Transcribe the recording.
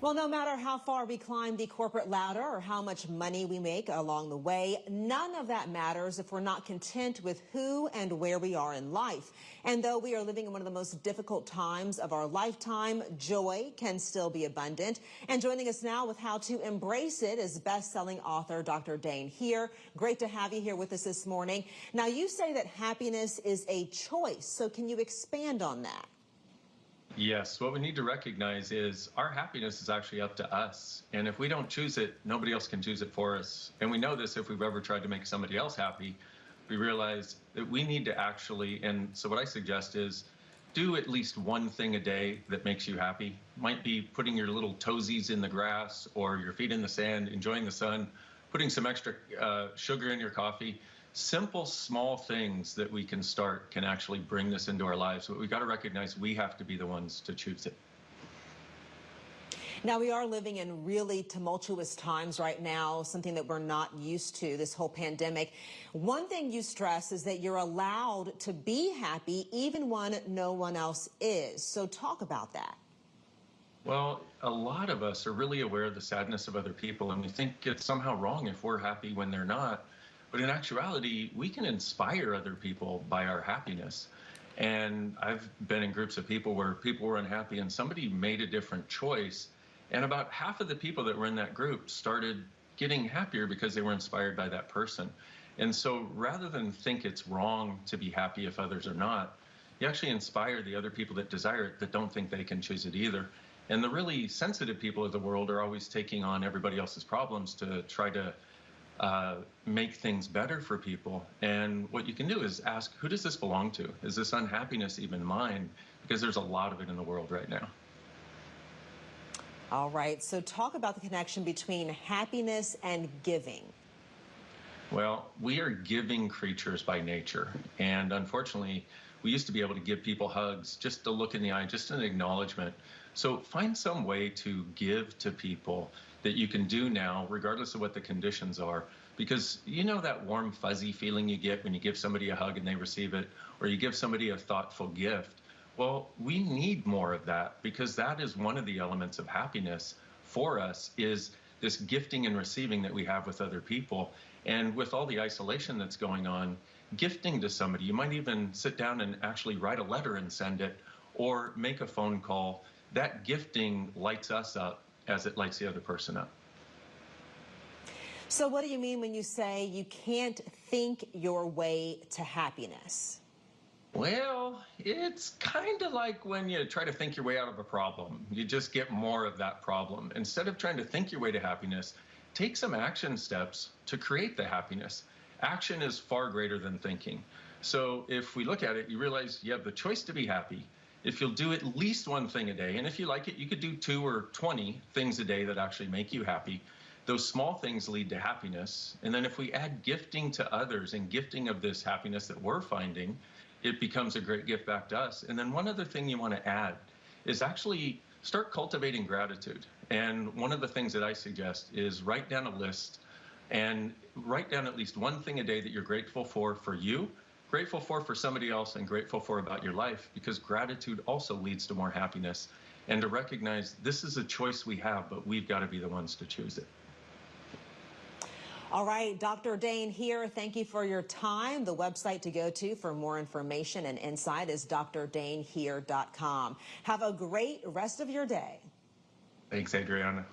Well, no matter how far we climb the corporate ladder or how much money we make along the way, none of that matters if we're not content with who and where we are in life. And though we are living in one of the most difficult times of our lifetime, joy can still be abundant. And joining us now with how to embrace it is best-selling author Dr. Dain Heer. Great to have you here with us this morning. Now, you say that happiness is a choice, so can you expand on that? Yes, what we need to recognize is our happiness is actually up to us. And if we don't choose it, nobody else can choose it for us. And we know this if we've ever tried to make somebody else happy. We realize that we need to actually, and so what I suggest is do at least one thing a day that makes you happy. Might be putting your little toesies in the grass or your feet in the sand, enjoying the sun, putting some extra sugar in your coffee. Simple, small things that we can start can actually bring this into our lives. But we've got to recognize we have to be the ones to choose it. Now, we are living in really tumultuous times right now, something that we're not used to, this whole pandemic. One thing you stress is that you're allowed to be happy even when no one else is. So talk about that. Well, a lot of us are really aware of the sadness of other people, and we think it's somehow wrong if we're happy when they're not. But in actuality, we can inspire other people by our happiness. And I've been in groups of people where people were unhappy and somebody made a different choice. And about half of the people that were in that group started getting happier because they were inspired by that person. And so rather than think it's wrong to be happy if others are not, you actually inspire the other people that desire it that don't think they can choose it either. And the really sensitive people of the world are always taking on everybody else's problems to try to make things better for people. And what you can do is ask, who does this belong to? Is this unhappiness even mine? Because there's a lot of it in the world right now. All right, so talk about the connection between happiness and giving. Well, we are giving creatures by nature. And unfortunately, we used to be able to give people hugs, just a look in the eye, just an acknowledgement. So find some way to give to people that you can do now, regardless of what the conditions are. Because you know that warm, fuzzy feeling you get when you give somebody a hug and they receive it, or you give somebody a thoughtful gift. Well, we need more of that because that is one of the elements of happiness for us is this gifting and receiving that we have with other people. And with all the isolation that's going on, gifting to somebody, you might even sit down and actually write a letter and send it or make a phone call. That gifting lights us up as it lights the other person up. So what do you mean when you say you can't think your way to happiness? Well, it's kind of like when you try to think your way out of a problem. You just get more of that problem. Instead of trying to think your way to happiness, take some action steps to create the happiness. Action is far greater than thinking. So if we look at it, you realize you have the choice to be happy. If you'll do at least one thing a day, and if you like it, you could do 2 or 20 things a day that actually make you happy. Those small things lead to happiness. And then if we add gifting to others and gifting of this happiness that we're finding, it becomes a great gift back to us. And then one other thing you want to add is actually start cultivating gratitude. And one of the things that I suggest is write down a list and write down at least one thing a day that you're grateful for you, grateful for somebody else, and grateful for about your life, because gratitude also leads to more happiness. And to recognize this is a choice we have, but we've got to be the ones to choose it. All right, Dr. Dain Heer, thank you for your time. The website to go to for more information and insight is drdainheer.com. Have a great rest of your day. Thanks, Adriana.